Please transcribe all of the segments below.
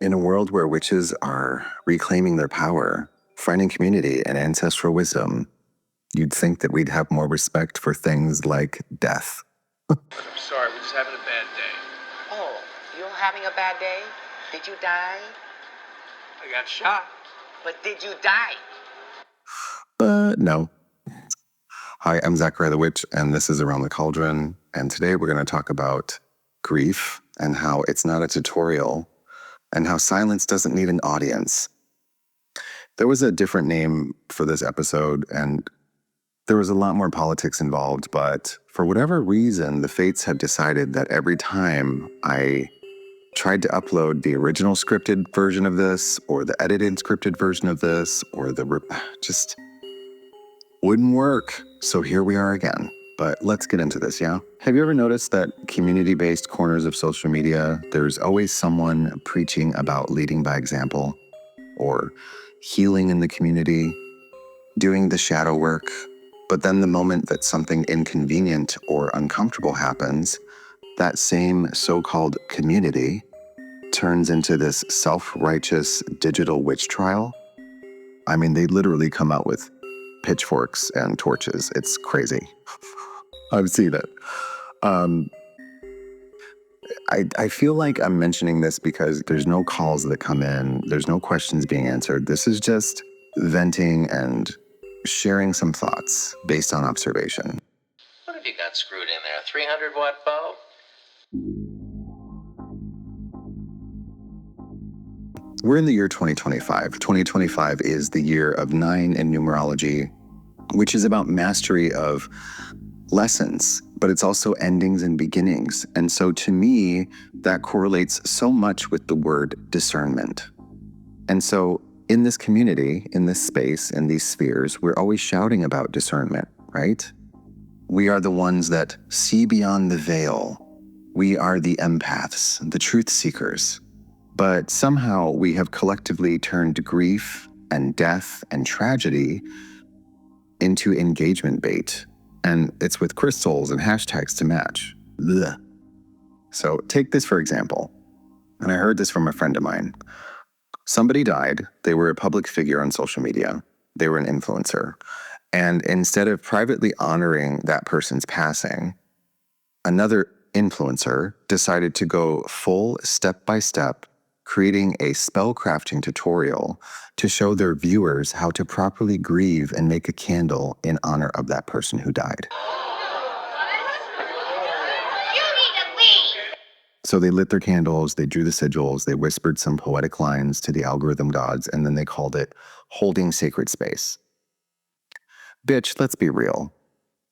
In a world where witches are reclaiming their power, finding community and ancestral wisdom, you'd think that we'd have more respect for things like death. I'm sorry, we're just having a bad day. Oh, you're having a bad day? Did you die? I got shot. But did you die? But no. Hi, I'm Zachariah the Witch, and this is Around the Cauldron. And today we're going to talk about grief and how it's not a tutorial and how silence doesn't need an audience. There was a different name for this episode, and there was a lot more politics involved, but for whatever reason, the fates had decided that every time I tried to upload the original scripted version of this, or the edited scripted version of this, or just wouldn't work. So here we are again. But let's get into this, yeah? Have you ever noticed that community-based corners of social media, there's always someone preaching about leading by example, or healing in the community, doing the shadow work, but then the moment that something inconvenient or uncomfortable happens, that same so-called community turns into this self-righteous digital witch trial? I mean, they literally come out with pitchforks and torches. It's crazy. I've seen it. I feel like I'm mentioning this because there's no calls that come in. There's no questions being answered. This is just venting and sharing some thoughts based on observation. What have you got screwed in there? 300-watt bulb? We're in the year 2025. 2025 is the year of 9 in numerology, which is about mastery of lessons, but it's also endings and beginnings. And so to me, that correlates so much with the word discernment. And so in this community, in this space, in these spheres, we're always shouting about discernment, right? We are the ones that see beyond the veil. We are the empaths, the truth seekers. But somehow we have collectively turned grief and death and tragedy into engagement bait. And it's with crystals and hashtags to match. Ugh. So take this for example. And I heard this from a friend of mine. Somebody died. They were a public figure on social media. They were an influencer. And instead of privately honoring that person's passing, another influencer decided to go full step-by-step, creating a spellcrafting tutorial to show their viewers how to properly grieve and make a candle in honor of that person who died. You need to leave. So they lit their candles, they drew the sigils, they whispered some poetic lines to the algorithm gods, and then they called it holding sacred space. Bitch, let's be real.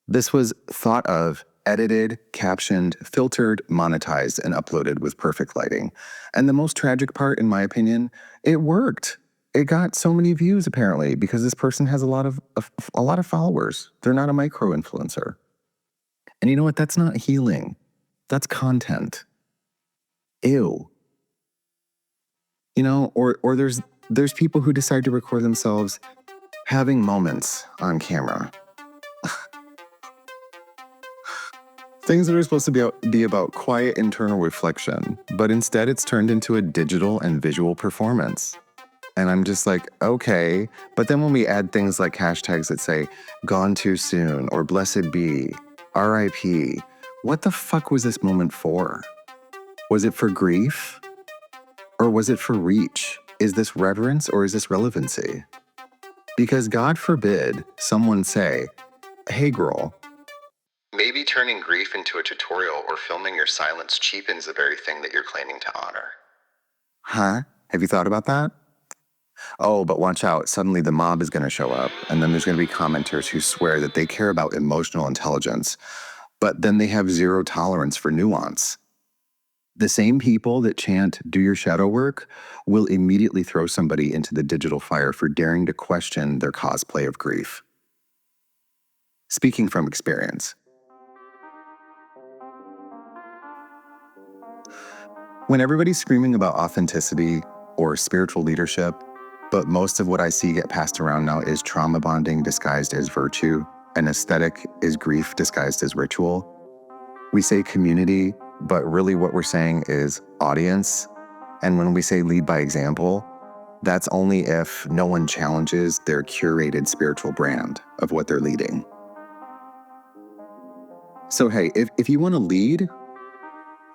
This was thought of, edited, captioned, filtered, monetized, and uploaded with perfect lighting. And the most tragic part, in my opinion, it worked. It got so many views, apparently, because this person has a lot of followers. They're not a micro-influencer. And you know what? That's not healing. That's content. Ew. You know, or there's people who decide to record themselves having moments on camera. Things that are supposed to be about quiet internal reflection, but instead it's turned into a digital and visual performance. And I'm just like, okay. But then when we add things like hashtags that say, gone too soon, or blessed be, RIP, what the fuck was this moment for? Was it for grief? Or was it for reach? Is this reverence or is this relevancy? Because God forbid someone say, hey girl, maybe turning grief into a tutorial or filming your silence cheapens the very thing that you're claiming to honor. Huh? Have you thought about that? Oh, but watch out. Suddenly the mob is going to show up, and then there's going to be commenters who swear that they care about emotional intelligence, but then they have zero tolerance for nuance. The same people that chant, do your shadow work, will immediately throw somebody into the digital fire for daring to question their cosplay of grief. Speaking from experience. When everybody's screaming about authenticity or spiritual leadership, but most of what I see get passed around now is trauma bonding disguised as virtue, and aesthetic is grief disguised as ritual. We say community, but really what we're saying is audience. And when we say lead by example, that's only if no one challenges their curated spiritual brand of what they're leading. So hey, if you want to lead,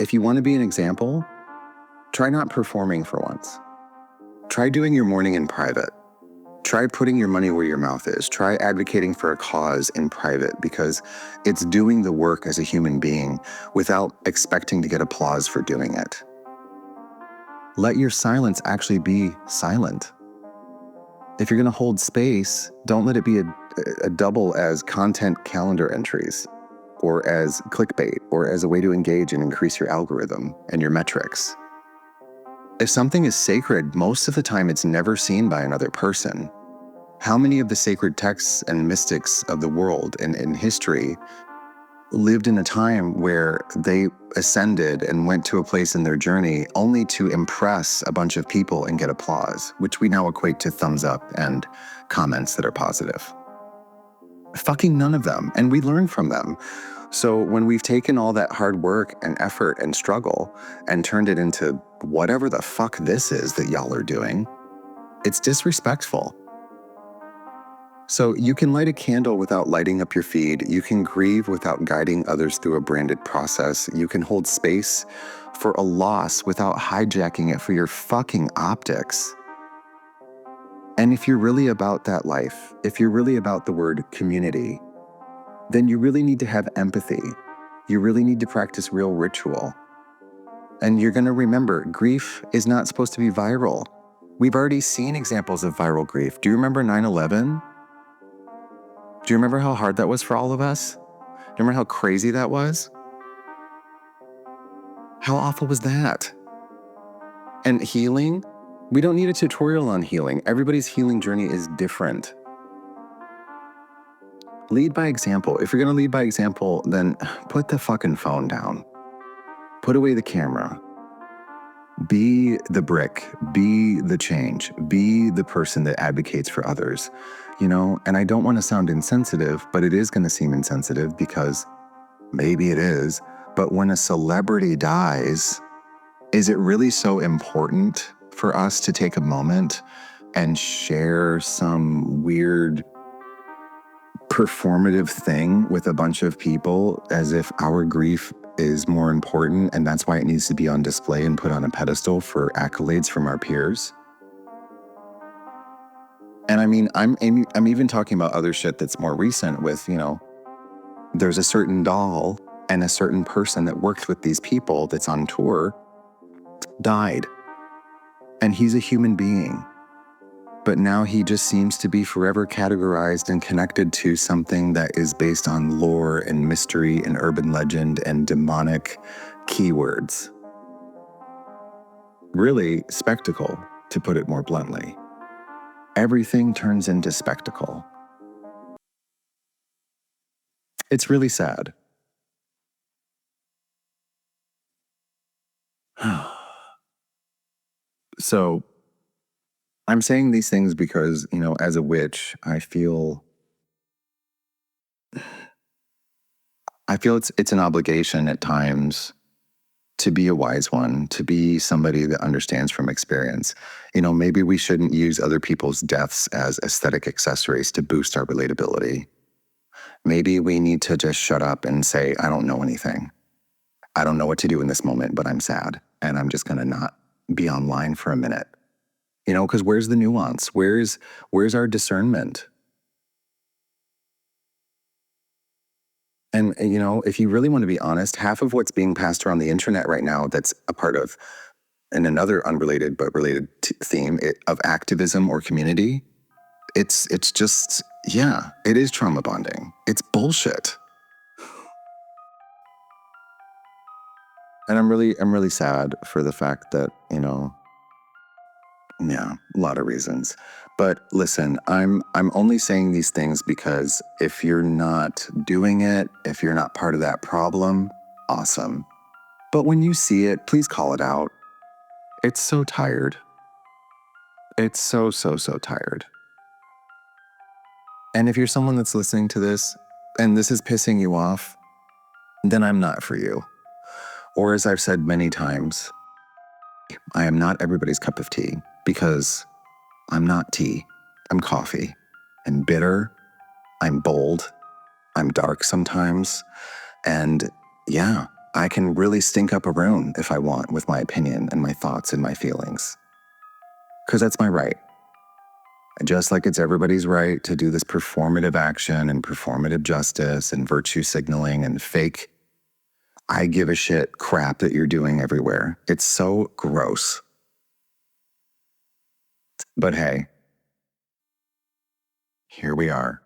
if you want to be an example, try not performing for once. Try doing your morning in private. Try putting your money where your mouth is. Try advocating for a cause in private, because it's doing the work as a human being without expecting to get applause for doing it. Let your silence actually be silent. If you're going to hold space, don't let it be a double as content calendar entries, or as clickbait, or as a way to engage and increase your algorithm and your metrics. If something is sacred, most of the time it's never seen by another person. How many of the sacred texts and mystics of the world and in history lived in a time where they ascended and went to a place in their journey only to impress a bunch of people and get applause, which we now equate to thumbs up and comments that are positive? Fucking none of them, and we learn from them. So when we've taken all that hard work and effort and struggle and turned it into whatever the fuck this is that y'all are doing, it's disrespectful. So you can light a candle without lighting up your feed. You can grieve without guiding others through a branded process. You can hold space for a loss without hijacking it for your fucking optics. And if you're really about that life, if you're really about the word community, then you really need to have empathy. You really need to practice real ritual. And you're going to remember, grief is not supposed to be viral. We've already seen examples of viral grief. Do you remember 9/11? Do you remember how hard that was for all of us? Do you remember how crazy that was? How awful was that? And healing? We don't need a tutorial on healing. Everybody's healing journey is different. Lead by example. If you're going to lead by example, then put the fucking phone down. Put away the camera. Be the brick. Be the change. Be the person that advocates for others. And I don't want to sound insensitive, but it is going to seem insensitive because maybe it is. But when a celebrity dies, is it really so important for us to take a moment and share some weird performative thing with a bunch of people as if our grief is more important and that's why it needs to be on display and put on a pedestal for accolades from our peers? And I mean, I'm even talking about other shit that's more recent with, there's a certain doll and a certain person that worked with these people that's on tour died. And he's a human being. But now he just seems to be forever categorized and connected to something that is based on lore and mystery and urban legend and demonic keywords. Really, spectacle, to put it more bluntly. Everything turns into spectacle. It's really sad. So I'm saying these things because, as a witch, I feel it's an obligation at times to be a wise one, to be somebody that understands from experience. Maybe we shouldn't use other people's deaths as aesthetic accessories to boost our relatability. Maybe we need to just shut up and say, I don't know anything. I don't know what to do in this moment, but I'm sad. And I'm just going to not be online for a minute. Because where's the nuance? Where's our discernment? And, if you really want to be honest, half of what's being passed around the internet right now that's a part of, and another unrelated but related theme of activism or community, it's just, it is trauma bonding. It's bullshit. And I'm really sad for the fact that, a lot of reasons. But listen, I'm only saying these things because if you're not doing it, if you're not part of that problem, awesome. But when you see it, please call it out. It's so tired. It's so tired. And if you're someone that's listening to this and this is pissing you off, then I'm not for you. Or as I've said many times, I am not everybody's cup of tea because I'm not tea. I'm coffee. I'm bitter. I'm bold. I'm dark sometimes. And yeah, I can really stink up a room if I want with my opinion and my thoughts and my feelings. Because that's my right. Just like it's everybody's right to do this performative action and performative justice and virtue signaling and fake I give a shit crap that you're doing everywhere. It's so gross. But hey, here we are.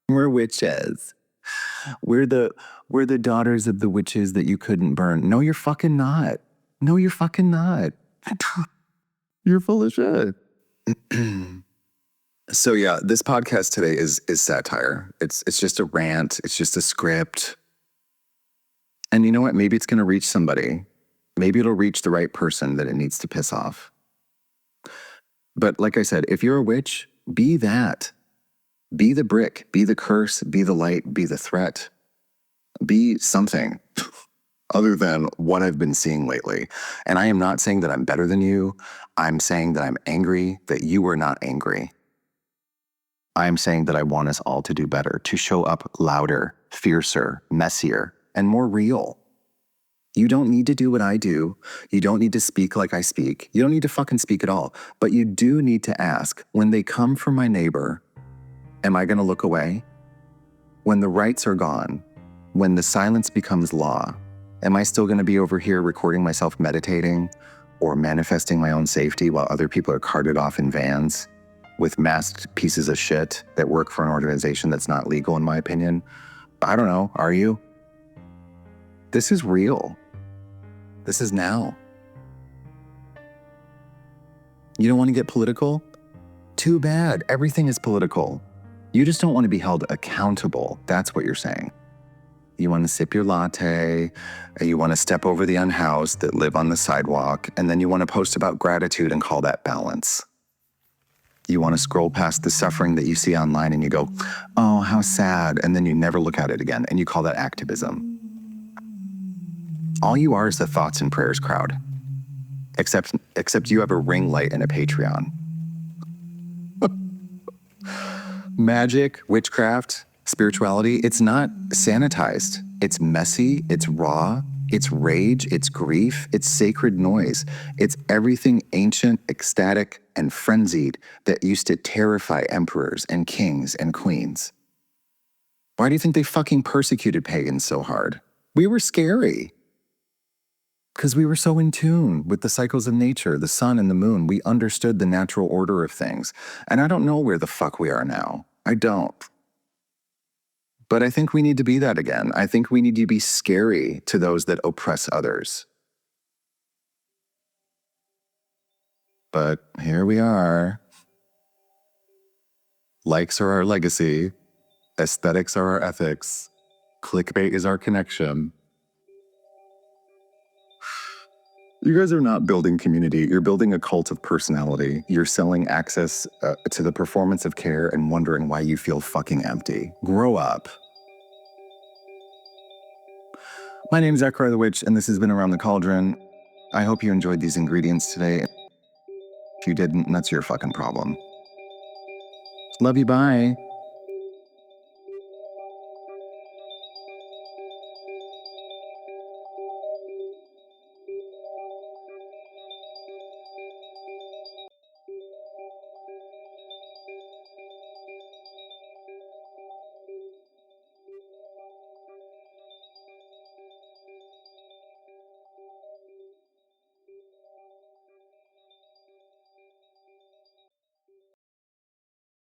We're witches. We're the daughters of the witches that you couldn't burn. No, you're fucking not. No, you're fucking not. You're full of shit. So yeah, this podcast today is satire. It's just a rant. It's just a script. And you know what? Maybe it's going to reach somebody. Maybe it'll reach the right person that it needs to piss off. But like I said, if you're a witch, be that. Be the brick, be the curse, be the light, be the threat. Be something other than what I've been seeing lately. And I am not saying that I'm better than you. I'm saying that I'm angry that you are not angry. I'm saying that I want us all to do better, to show up louder, fiercer, messier, and more real. You don't need to do what I do. You don't need to speak like I speak. You don't need to fucking speak at all. But you do need to ask, when they come for my neighbor, am I going to look away? When the rights are gone, when the silence becomes law, am I still going to be over here recording myself meditating or manifesting my own safety while other people are carted off in vans with masked pieces of shit that work for an organization that's not legal, in my opinion? I don't know. Are you? This is real. This is now. You don't want to get political? Too bad. Everything is political. You just don't want to be held accountable. That's what you're saying. You want to sip your latte, you want to step over the unhoused that live on the sidewalk, and then you want to post about gratitude and call that balance. You want to scroll past the suffering that you see online and you go, oh, how sad, and then you never look at it again, and you call that activism. All you are is the thoughts and prayers crowd. Except you have a ring light and a Patreon. Magic, witchcraft, spirituality, it's not sanitized. It's messy, it's raw, it's rage, it's grief, it's sacred noise. It's everything ancient, ecstatic, and frenzied that used to terrify emperors and kings and queens. Why do you think they fucking persecuted pagans so hard? We were scary. Because we were so in tune with the cycles of nature, the sun and the moon. We understood the natural order of things. And I don't know where the fuck we are now. I don't. But I think we need to be that again. I think we need to be scary to those that oppress others. But here we are. Likes are our legacy. Aesthetics are our ethics. Clickbait is our connection. You guys are not building community. You're building a cult of personality. You're selling access to the performance of care and wondering why you feel fucking empty. Grow up. My name's Zachariah the Witch, and this has been Around the Cauldron. I hope you enjoyed these ingredients today. If you didn't, that's your fucking problem. Love you, bye.